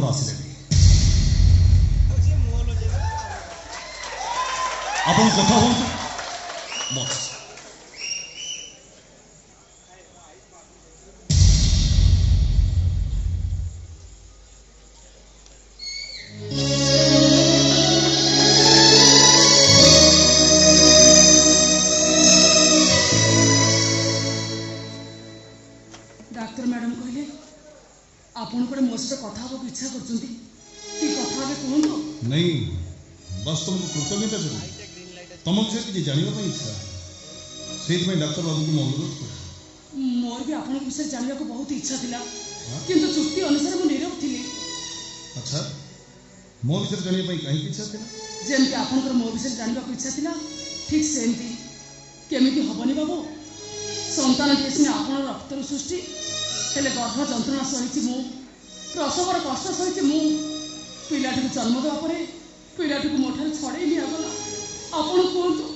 ଆପଣଙ୍କର ଆସିଲେଣି। ଆପଣ କଥା ହୁଅନ୍ତୁ। ବସ୍। डाक्तर मैडम कहले आपण को मो सहित कथा हेल्ला इच्छा कर कथा कहतु नहीं बस तुमको कृतज्ञता चाहिए तुम विषय किसी जानवाई इच्छा से डाक्तर बाबू को अनुरोध कर मोर भी आपण विषय जानवा को बहुत इच्छा थिला किंतु चुक्ति अनुसार मु नीरव थिली। अच्छा मो विषय जानवाई कहीं इच्छा थी जेमती आपनकर मो विषय जानवा को इच्छा थिला ठीक सेमती केमिति हबनी बाबू संतान टी सिने आपण रक्तर सृष्टि हेले गर्भ जंत्रणा सहित मु प्रसवर कष्ट सहित मु पिलाटी जन्म देवा पर पिलाटी मोठार छड़े निगला आपण कहतु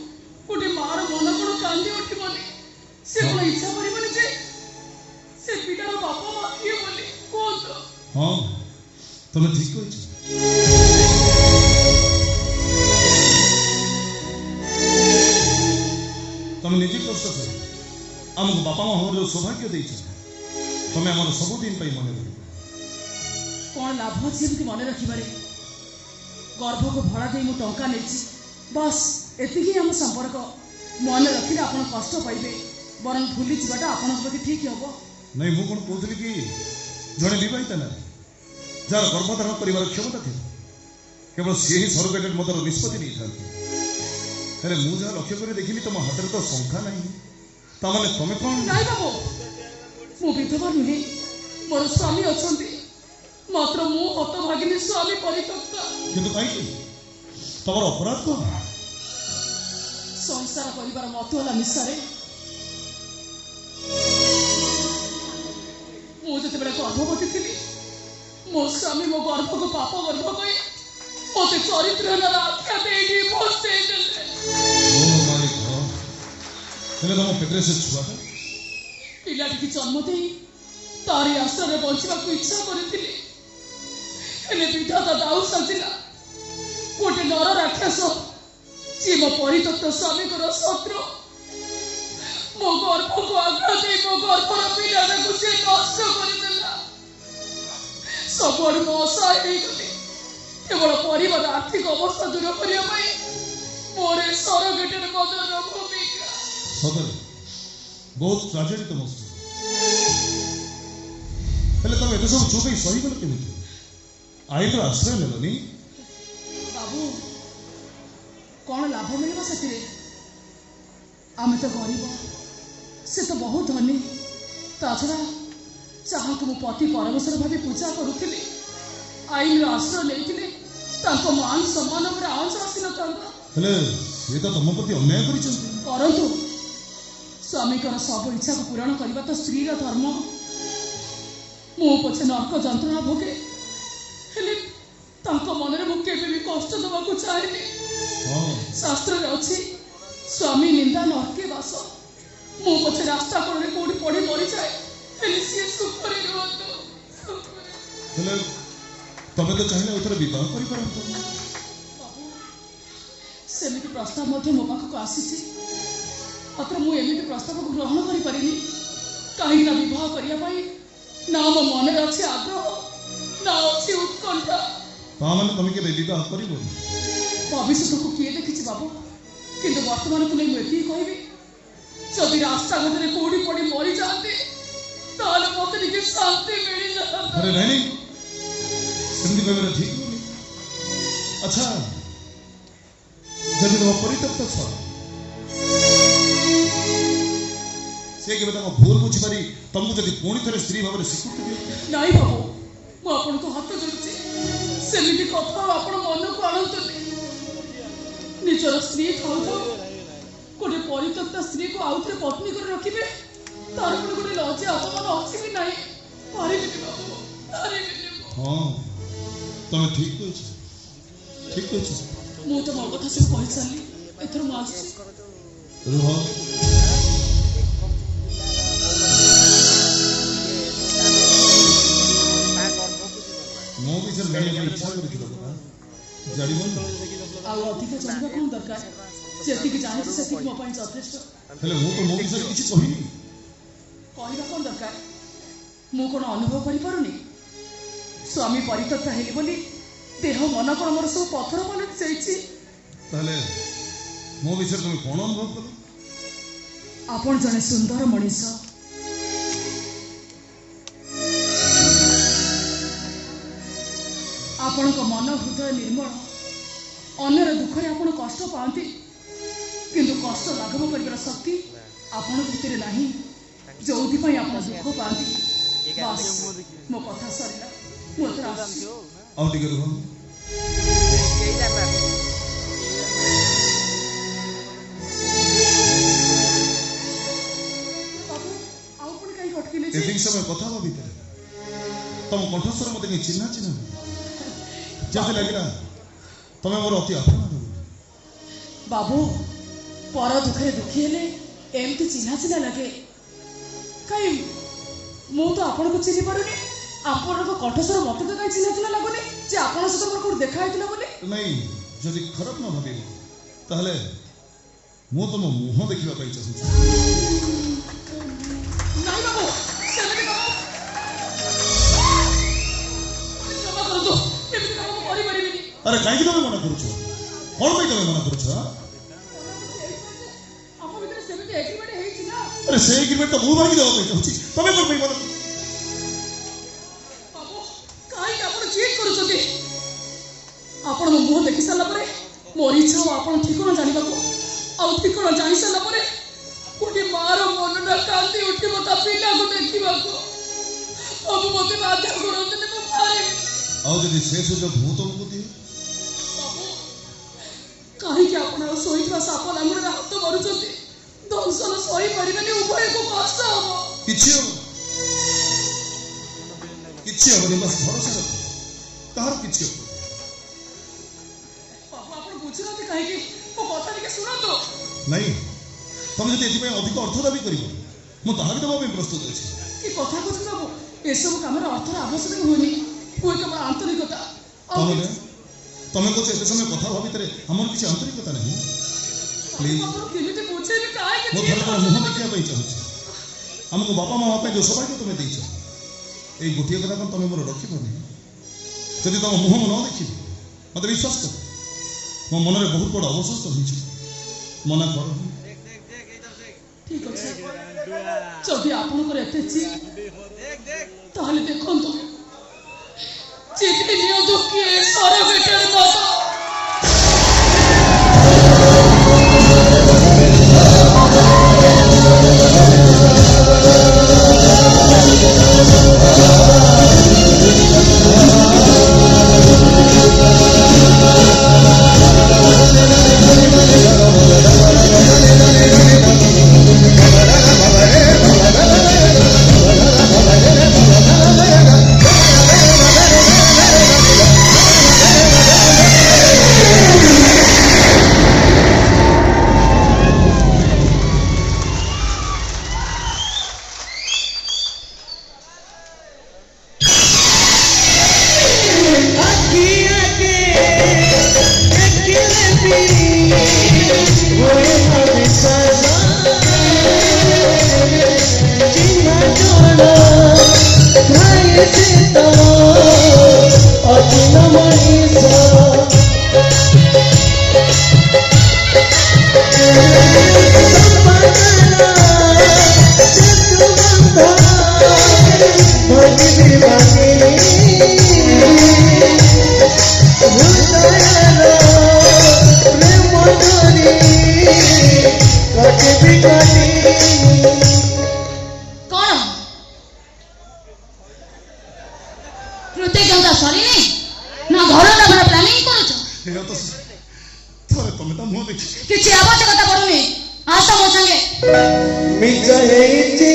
गोटे मार मन कौन कांदी उठबनी से कौन इच्छा करबनी जे से पिलार बापा माँ किए बोली कहतु। हाँ तुम ठीक कह तुम निजे कष्ट से आमको बापा माँ हमारे सौभाग्य दे तुम्हें आम सबुदिन मन रख कौन लाभ अच्छे मन रखिबारे गर्भ को भड़ा दे मुझे टंका नहीं बस एति आम संपर्क मन रखिले आप कष्ट पाइबे बर भूली जाटा आप ठीक हम नहीं मु कौन कहती कि जड़े बहिता ना जार गर्भधारण कर क्षमता थी केवल सी ही सरोगेटेड मदर निष्पत्ति नहीं था मुझे लक्ष्य कर देखिली तुम हाथ में तो संख्या नहीं ताने तुम्हें कौन नहीं बाबू मु विधवा नुहे मोर स्वामी अच्छा मात्र मु हतभागिनी स्वामी परित्यक्ता किंतु कहीं तुम अपराध कौन संसार परिवार मत है निशारे मुझे गर्भवती थी मो स्वामी मो गर्भ को पाप गर्भ कही मत चरित्र आख्या तुम पेटे से छुआटा पिलाटी जन्म दे तारी आश्रय बंचा इच्छा करी विधाता दाऊ साजिला गोटे नर राक्षस जी मो परित्यक्त स्वामी शत्रु मो गर्भ को आघात दे मो गर्भर पिलाटा को से नष्ट करदेला सबुआड़ असहाय होगली केवल परिवार आर्थिक अवस्था दूर करने मोर सरोगेटेड मदर भूमिका सदर बहुत ट्राजेडी तुम हेले तुम एत सब चुप सही गल केमी आईन आश्रय नेलनी बाबू कौन लाभ मिलवा से आम तो गरीब से तो बहुत धनी ता छड़ा जहाँ को पति परमेश्वर भाव पूजा करुली आईन आश्रय नहीं मान सम्मान पर आंच आसी ना ये तो तुम प्रति अन्याय करतु स्वामी सब इच्छा को पूरण करने तो स्त्री धर्म मु पछे नर्क जंत्रणा भोगे मन में भी कष्ट देवा चाहे शास्त्र अच्छी स्वामी निंदा नरके बास मु पछे रास्ता कड़े कौटी पढ़ी मरी जाए सुखरे तबे तो चाहिए उधर विवाह कर सेमिति प्रस्ताव मो पाखक आसी मात्र मुझे प्रस्ताव को ग्रहण करें कहीं विवाह करने ना मो मन अच्छे आग्रह ना अच्छी उत्कंठा तुम के विवाह कर भविष्य को किए देखी बाबू किंतु वर्तमान को नहीं मुझे कहबी जदि रास्ता घाट में कौड़ी पड़ी मरी जाते मत शांति मिल अरे नहीं ठीक अच्छा जदि तुम परित्यक्त से भूल बुझीपारी तुमको जब पुणी थे स्त्री भाव में स्वीकृति नहीं बाबू मुझे को हाथ जोड़ुची सेमिति कथा आप मन को आणतु निजर स्त्री थाऊ गोटे परित्यक्त स्त्री को आउ थे पत्नी कर रखिए तार गोटे लज्जा अपमान अच्छी कि नहीं हाँ तुम ठीक मु तो मो कथा सब कही सारी एथर मुझे रुह ମୋ ବିଷୟରେ ଜାଣିବାକୁ ଇଚ୍ଛା କରିଥିଲ ପରା, ଜାଣିବନି। ଆଉ ଅଧିକ ଜାଣିବା କ'ଣ ଦରକାର? ଯେତିକି ଜାଣିଛି ସେତିକି ମୋ ପାଇଁ ଯଥେଷ୍ଟ। ହେଲେ ମୁଁ ତ ମୋ ବିଷୟରେ କିଛି କହିନି। କହିବା କ'ଣ ଦରକାର? ମୁଁ କ'ଣ ଅନୁଭବ କରିପାରୁନି? ସ୍ୱାମୀ ପରିତ୍ୟକ୍ତ ହେଲି ବୋଲି ଦେହ ମନ କ'ଣ ମୋର ସବୁ ପଥର ପାଲଟି ଯାଇଛି। ତାହେଲେ ମୋ ବିଷୟରେ ତମେ କ'ଣ ଅନୁଭବ କଲ? ଆପଣ ଜଣେ ସୁନ୍ଦର ମଣିଷ, ଆପଣଙ୍କ ମନ ହୃଦୟ ନିର୍ମଳ, ଅନ୍ୟର ଦୁଃଖରେ ଆପଣ କଷ୍ଟ ପାଆନ୍ତି, କିନ୍ତୁ କଷ୍ଟ ଲାଘବ କରିବାର ଶକ୍ତି ଆପଣଙ୍କ ଭିତରେ ନାହିଁ, ଯୋଉଥିପାଇଁ ଆପଣ ଦୁଃଖ ପାଆନ୍ତି। ବାସ୍, ମୋ କଥା ସରିଲା, ମୁଁ ଏଥର ଆସୁଛି। ଆଉ ଟିକେ ରୁହ। ଆଉ ପୁଣି କାହିଁକି ଅଟକିଲେ? ଏତିକି ସମୟ କଥା ହବା ଭିତରେ ତମ କଣ୍ଠସ୍ୱର ମତେ କାହିଁ ଚିହ୍ନା ଚିହ୍ନା ଯେମିତି ଲାଗିଲା ତମେ ମୋର ଅତି ଆପଣାର ବୋଲି। ବାବୁ, ପର ଦୁଃଖରେ ଦୁଃଖୀ ହେଲେ ଏମିତି ଚିହ୍ନା ଚିହ୍ନା ଲାଗେ କାହିଁ? ମୁଁ ତ ଆପଣଙ୍କୁ ଚିହ୍ନି ପାରୁନି, ଆପଣଙ୍କ କଣ୍ଠସ୍ୱର ମତେ ତ କାହିଁ ଚିହ୍ନା ଚିହ୍ନା ଲାଗୁନି ଯେ ଆପଣଙ୍କ ସହିତ ମୋର କୋଉଠି ଦେଖା ହେଇଥିଲା ବୋଲି। ନାଇଁ, ଯଦି ଖରାପ ନ ଭାବିବ ତାହେଲେ ମୁଁ ତମ ମୁହଁ ଦେଖିବା ପାଇଁ ଚାହୁଁଛି। ନାଇଁ ବାବୁ, ସେମିତି କାମ କ୍ଷମା କରନ୍ତୁ, ଏମିତି କାମ ମୁଁ କରିପାରିବିନି। ଆରେ କାହିଁକି ତମେ ମନା କରୁଛ? କ'ଣ ପାଇଁ ତମେ ମନା କରୁଛ? ଆମ ଭିତରେ ସେମିତି ଏଗ୍ରିମେଣ୍ଟ ହେଇଛି ନା। ଆରେ ସେ ଏଗ୍ରିମେଣ୍ଟ ତ ମୁଁ ଭାଙ୍ଗି ଦେବା ପାଇଁ ଚାହୁଁଛି, ତମେ କ'ଣ ପାଇଁ ମନା? ବାବୁ, କାହିଁକି ଆପଣ ଚିଟ୍ କରୁଛନ୍ତି? ଆପଣ ମୋ ମୁହଁ ଦେଖି ସାରିଲା ପରେ ମୋର ଇଚ୍ଛା ହବ ଆପଣ ଠିକଣା ଜାଣିବାକୁ, ଆଉ ଠିକଣା ଜାଣି ସାରିଲା ପରେ ଗୋଟିଏ ମାର ମନଟା କାନ୍ଦି ଉଠିବ ତା ପିଲାକୁ ଦେଖିବାକୁ। ବାବୁ, ମତେ ବାଧ୍ୟ କରନ୍ତୁନି, ମୁଁ ପାରିବି। ଆଉ ଯଦି ସେ ସୁଯୋଗ ମୁଁ ତମକୁ ଦିଏ? ବାବୁ, କାହିଁକି ଆପଣ ଆଉ ଶୋଇଥିବା ସାପ ଲାଙ୍ଗୁଡ଼ରେ ହାତ ମାରୁଛନ୍ତି? ଦଂଶନ ସହିପାରିବେନି, ଉଭୟକୁ କଷ୍ଟ ହବ। କିଛି ହବନି, ବାସ୍ ଭରସା ରଖ, କାହାର କିଛି ହବ। ବାବୁ, ଆପଣ ବୁଝୁନାହାନ୍ତି କାହିଁକି? ମୋ କଥା ଟିକେ ଶୁଣନ୍ତୁ। ନାଇଁ, ତମେ ଯଦି ଏଥିପାଇଁ ଅଧିକ ଅର୍ଥ ଦାବି କରିବ ମୁଁ ତାହା ବି ଦେବା ପାଇଁ ପ୍ରସ୍ତୁତ ଅଛି। କି କଥା କହୁଛନ୍ତି ବାବୁ? ଏସବୁ କାମରେ ଅର୍ଥର ଆବଶ୍ୟକ ହୁଏନି, ହୁଏ କେବଳ ଆନ୍ତରିକତା। ତମେ କହୁଛ ଏତେ ସମୟ କଥା ହବା ଭିତରେ ଆମର କିଛି ଆନ୍ତରିକତା ନାହିଁ? ପ୍ଲିଜ, କେମିତି ବୁଝେଇବି? କାହିଁକି ମୁଁ ଥରେ ତମ ମୁହଁ ଦେଖିବା ପାଇଁ ଚାହୁଁଛି। ଆମକୁ ବାପା ମା ପାଇଁ ଯୋଉ ସୌଭାଗ୍ୟ ତମେ ଦେଇଛ, ଏଇ ଗୋଟିଏ କଥା କ'ଣ ତମେ ମୋର ରଖିବନି? ଯଦି ତମ ମୁହଁ ମୁଁ ନ ଦେଖିବି ମତେ ବିଶ୍ୱାସ କର, ମୋ ମନରେ ବହୁତ ବଡ଼ ଅବଶୋଷ ରହିଛି। ମନା କର। ଠିକ ଅଛି, ଯଦି ଆପଣଙ୍କର ଏତେ ଚିଟ୍, ତାହେଲେ ଦେଖନ୍ତୁ, ଚିଠି ନିଅନ୍ତୁ କିଏ ସରବେଟାର ମତ। କିଛି ଆବଶ୍ୟକତା ପଡୁନି, ଆସ ମୋ ସାଙ୍ଗେ। ମିଛ ହେଇଛି